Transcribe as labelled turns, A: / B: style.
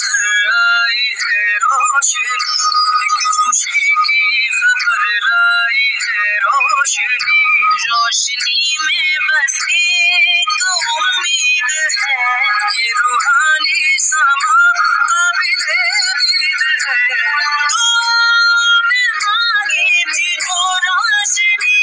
A: घर आई है रोशनी, खुशी की खबर लाई है रोशनी। रोशनी में बस एक उम्मीद है, ये रूहानी समा काबिले दीद है। दुआ में मांगी थी जो रोशनी,